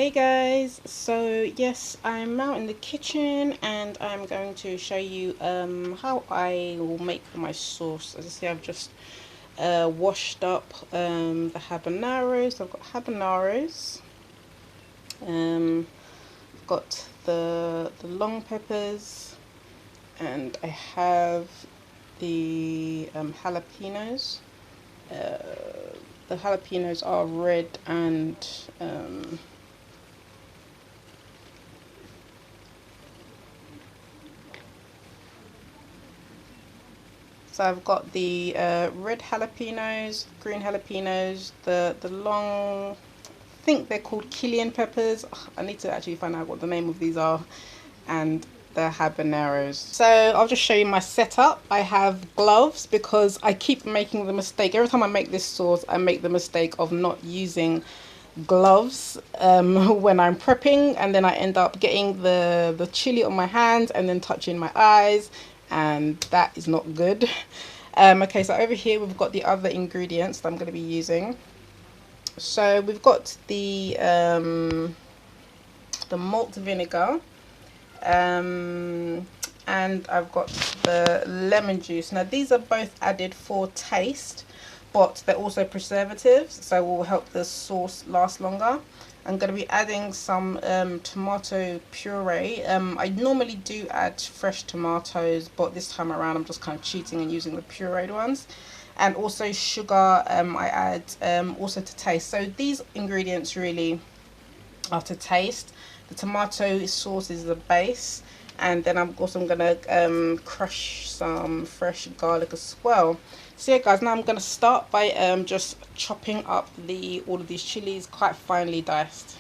Hey guys, so yes, I'm out in the kitchen and I'm going to show you how I will make my sauce. As you see, I've just washed up the habaneros. I've got habaneros, I've got the long peppers, and I have the jalapenos. The jalapenos are red and so I've got the red jalapenos, green jalapenos, the long, I think they're called Chilean peppers. Ugh, I need to actually find out what the name of these are, and the habaneros. So I'll just show you my setup. I have gloves because I keep making the mistake. Every time I make this sauce, I make the mistake of not using gloves when I'm prepping, and then I end up getting the chili on my hands and then touching my eyes, and that is not good. Okay, so over here we've got the other ingredients that I'm going to be using. So we've got the malt vinegar, and I've got the lemon juice. Now these are both added for taste, but they're also preservatives, so will help the sauce last longer. I'm going to be adding some tomato puree. I normally do add fresh tomatoes, but this time around I'm just kind of cheating and using the pureed ones. And also sugar, I add also to taste. So these ingredients really are to taste. The tomato sauce is the base, and then I'm gonna crush some fresh garlic as well. So yeah guys, now I'm gonna start by just chopping up all of these chilies quite finely diced.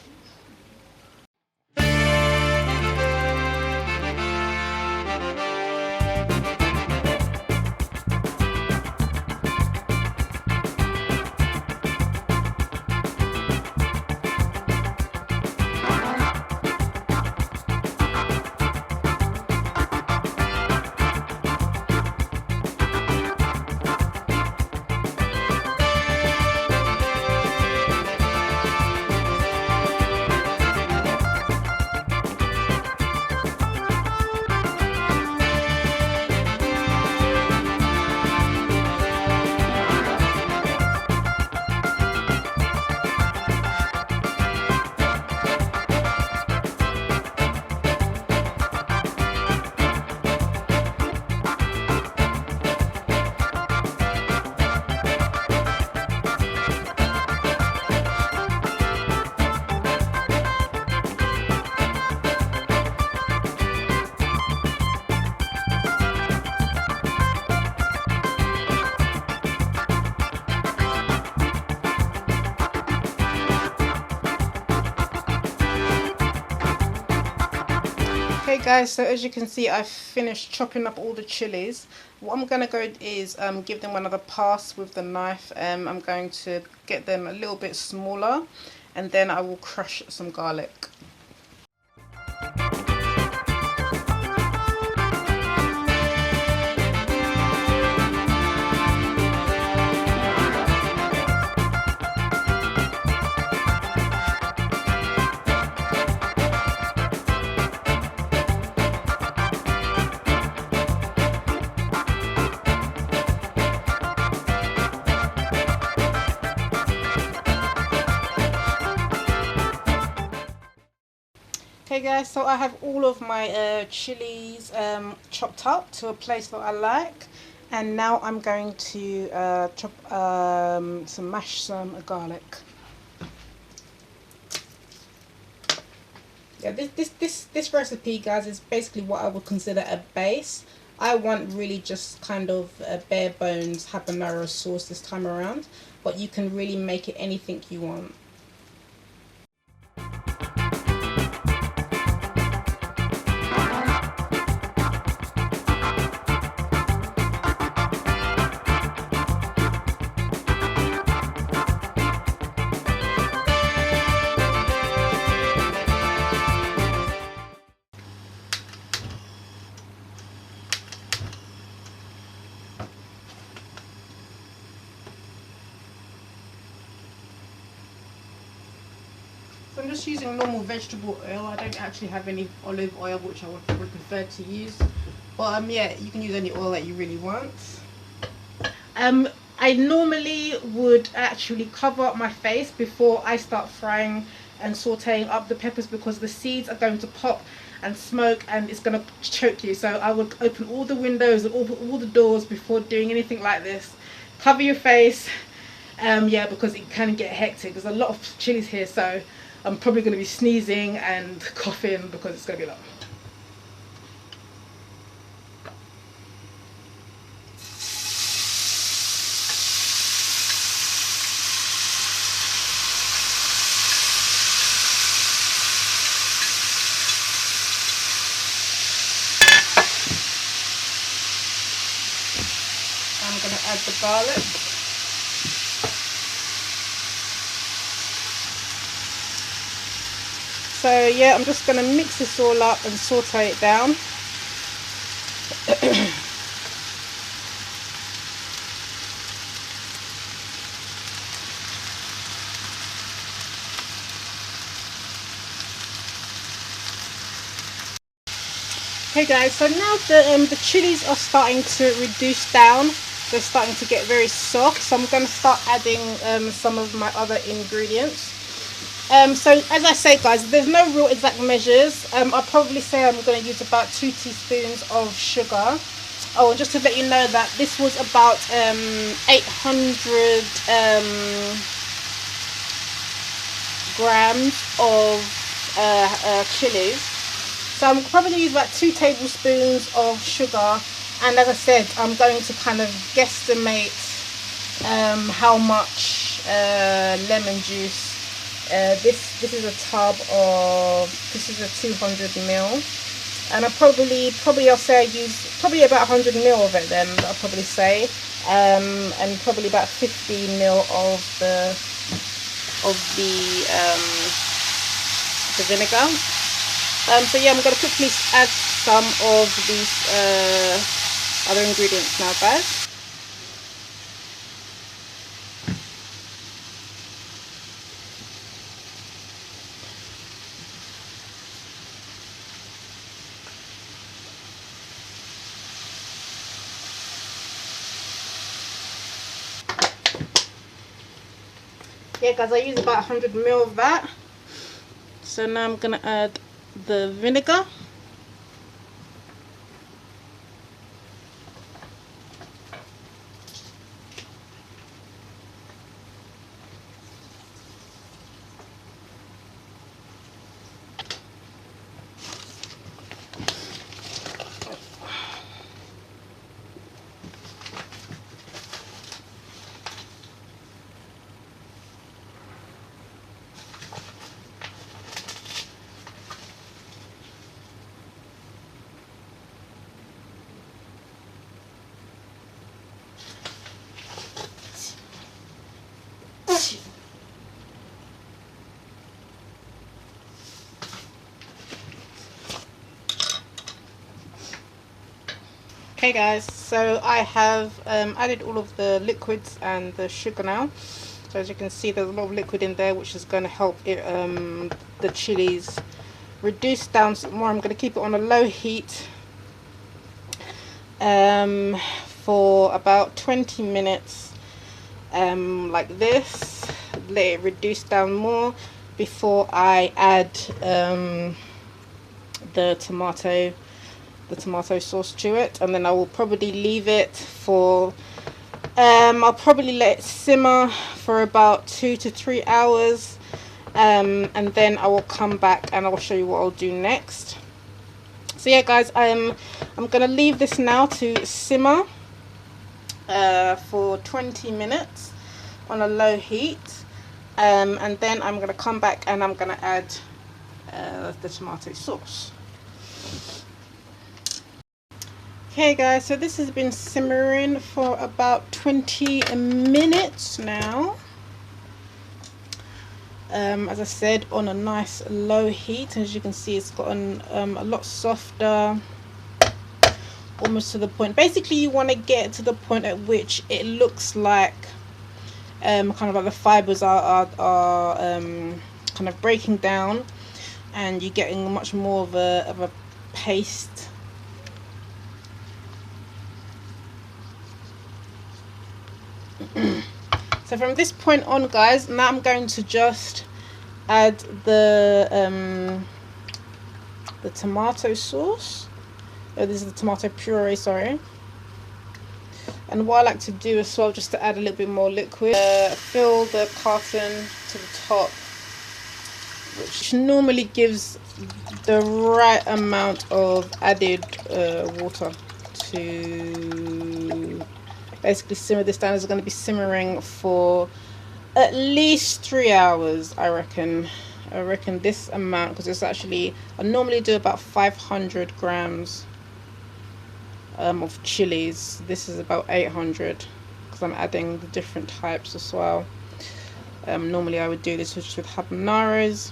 Okay guys, so as you can see, I've finished chopping up all the chilies. What I'm going to go is give them another pass with the knife. I'm going to get them a little bit smaller, and then I will crush some garlic. Okay guys, so I have all of my chilies chopped up to a place that I like, and now I'm going to mash some garlic. Yeah, this recipe guys is basically what I would consider a base. I want really just kind of a bare bones habanero sauce this time around, but you can really make it anything you want. So I'm just using normal vegetable oil. I don't actually have any olive oil, which I would prefer to use. But yeah, you can use any oil that you really want. I normally would actually cover up my face before I start frying and sauteing up the peppers, because the seeds are going to pop and smoke and it's going to choke you. So I would open all the windows and all the doors before doing anything like this. Cover your face, yeah, because it can get hectic. There's a lot of chilies here, so I'm probably going to be sneezing and coughing because it's going to be a lot. I'm going to add the garlic. So yeah, I'm just going to mix this all up and saute it down. Okay guys, so now the chilies are starting to reduce down. They're starting to get very soft, so I'm going to start adding some of my other ingredients. So as I say guys, there's no real exact measures. I'll probably say I'm going to use about 2 teaspoons of sugar. Oh, and just to let you know that this was about 800 grams of chilies. So I'm probably going to use about 2 tablespoons of sugar. And as I said, I'm going to kind of guesstimate how much lemon juice. This is a tub of, this is a 200 ml, and I'll say I use probably about 100 ml of it. Then I'll probably say, and probably about 50 ml of the vinegar. So yeah, I'm going to quickly add some of these other ingredients now, guys. Yeah guys, I use about 100 ml of that. So now I'm going to add the vinegar. Okay guys, so I have added all of the liquids and the sugar now. So as you can see, there's a lot of liquid in there, which is going to help it, the chilies reduce down some more. I'm going to keep it on a low heat for about 20 minutes, like this. Let it reduce down more before I add the tomato sauce to it, and then I will probably leave it for I'll probably let it simmer for about 2 to 3 hours, and then I will come back and I will show you what I'll do next. So yeah guys, I'm gonna leave this now to simmer for 20 minutes on a low heat, and then I'm gonna come back and I'm gonna add the tomato sauce. Okay guys, so this has been simmering for about 20 minutes now. As I said, on a nice low heat. As you can see, it's gotten a lot softer, almost to the point. Basically, you want to get to the point at which it looks like kind of like the fibers are kind kind of breaking down, and you're getting much more of a paste. So from this point on, guys, now I'm going to just add the tomato sauce. Oh, this is the tomato puree, sorry. And what I like to do as well, just to add a little bit more liquid, fill the carton to the top, which normally gives the right amount of added water to basically simmer this down. It's going to be simmering for at least 3 hours, I reckon. This amount, because it's actually, I normally do about 500 grams of chilies. This is about 800 because I'm adding the different types as well. Normally I would do this just with habaneros.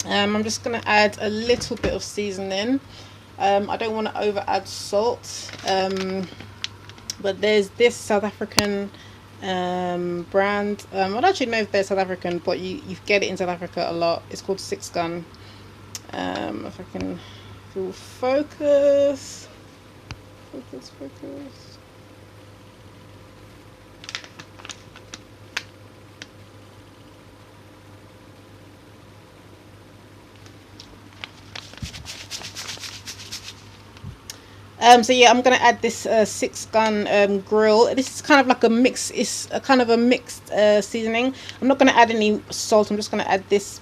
I'm just going to add a little bit of seasoning. I don't want to over add salt, but there's this South African brand. I don't actually know if they're South African, but you get it in South Africa a lot. It's called Six Gun. If I can focus. So yeah, I'm gonna add this Six Gun grill. This is kind of like a mix. It's a kind of a mixed seasoning. I'm not gonna add any salt. I'm just gonna add this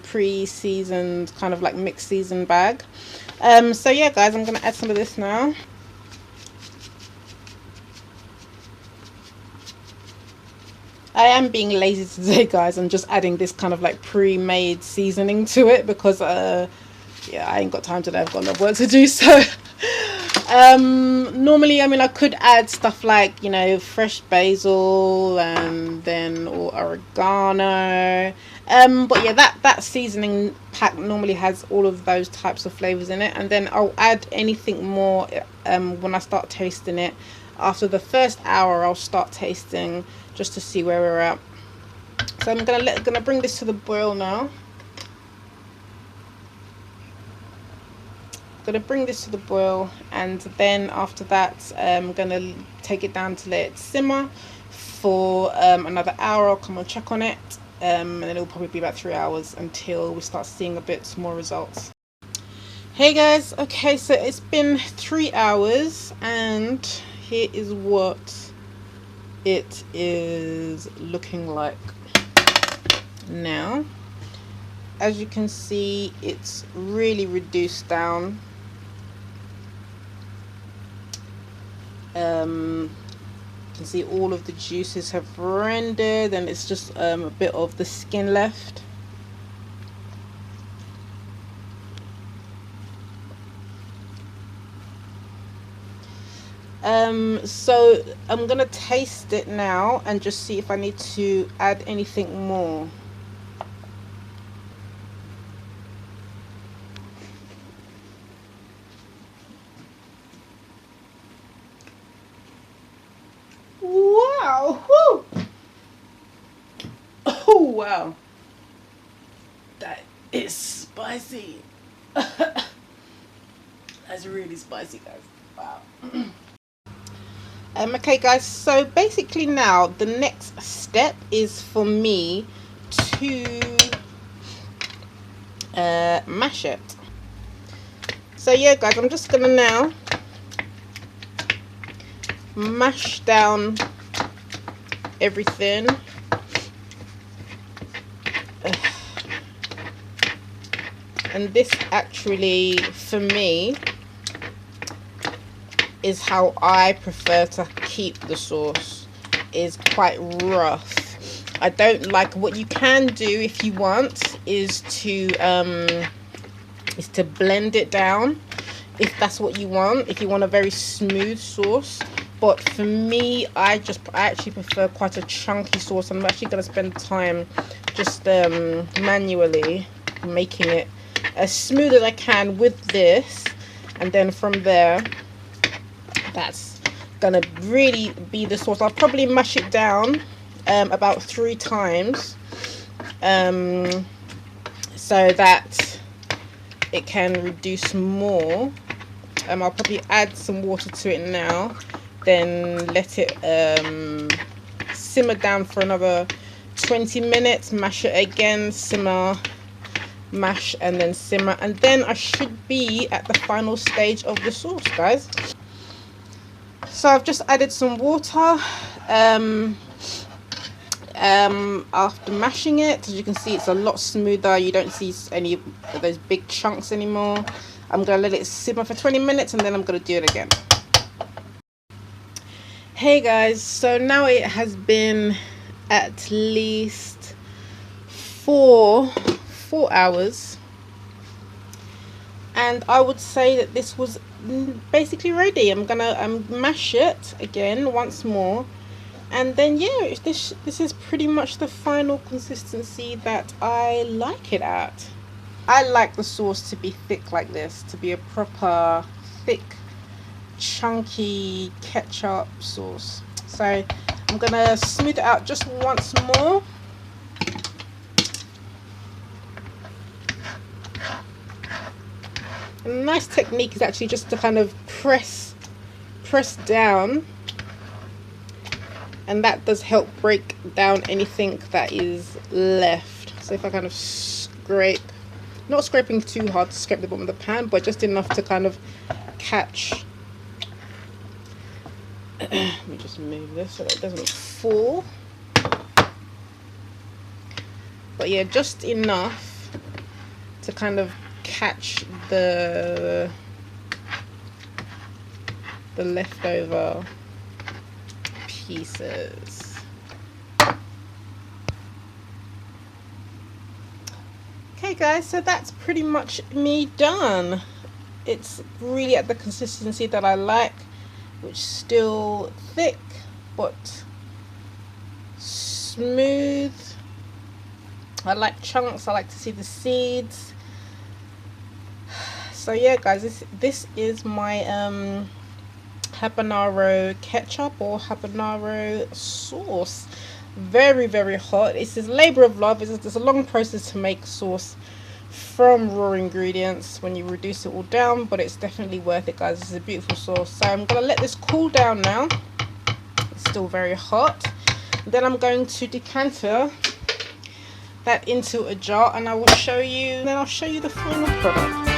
pre-seasoned kind of like mixed season bag. So yeah, guys, I'm gonna add some of this now. I am being lazy today, guys. I'm just adding this kind of like pre-made seasoning to it because yeah, I ain't got time today. I've got no work to do. So normally, I mean, I could add stuff like, you know, fresh basil and then or oregano, but yeah, that seasoning pack normally has all of those types of flavors in it, and then I'll add anything more when I start tasting it. After the first hour, I'll start tasting just to see where we're at. So I'm gonna bring this to the boil now. Gonna bring this to the boil, and then after that I'm gonna take it down to let it simmer for another hour. I'll come and check on it, and then it'll probably be about 3 hours until we start seeing a bit more results. Hey guys, okay, so it's been 3 hours and here is what it is looking like now. As you can see, it's really reduced down. You can see all of the juices have rendered, and it's just a bit of the skin left. So I'm gonna taste it now and just see if I need to add anything more. Wow! Woo! Oh wow! That is spicy. That's really spicy, guys. Wow. Okay guys, so basically now the next step is for me to mash it. So yeah guys, I'm just gonna now mash down everything. And this actually, for me, is how I prefer to keep the sauce. Is quite rough. I don't like. What you can do if you want is to blend it down, if that's what you want, if you want a very smooth sauce. But for me, I actually prefer quite a chunky sauce. I'm actually going to spend time just manually making it as smooth as I can with this, and then from there, that's gonna really be the sauce. I'll probably mash it down about 3 times, so that it can reduce more. I'll probably add some water to it now, then let it simmer down for another 20 minutes, mash it again, simmer, mash, and then simmer, and then I should be at the final stage of the sauce, guys. So I've just added some water after mashing it. As you can see, it's a lot smoother. You don't see any of those big chunks anymore. I'm gonna let it simmer for 20 minutes and then I'm gonna do it again. Hey guys, so now it has been at least four hours, and I would say that this was basically ready. I'm gonna mash it again once more, and then yeah, this is pretty much the final consistency that I like it at. I like the sauce to be thick like this, to be a proper thick, chunky ketchup sauce. So I'm gonna smooth it out just once more. A nice technique is actually just to kind of press down, and that does help break down anything that is left. So if I kind of scrape, not scraping too hard to scrape the bottom of the pan, but just enough to kind of catch. Let me just move this so that it doesn't fall. But yeah, just enough to kind of catch the leftover pieces. Okay guys, so that's pretty much me done. It's really at the consistency that I like, which is still thick but smooth. I like chunks, I like to see the seeds. So yeah guys, this is my habanero ketchup or habanero sauce. Very, very hot. It's a labor of love. It's a long process to make sauce from raw ingredients when you reduce it all down, but it's definitely worth it, guys. This is a beautiful sauce. So I'm gonna let this cool down now. It's still very hot. Then I'm going to decanter that into a jar, and I will show you, then I'll show you the final product.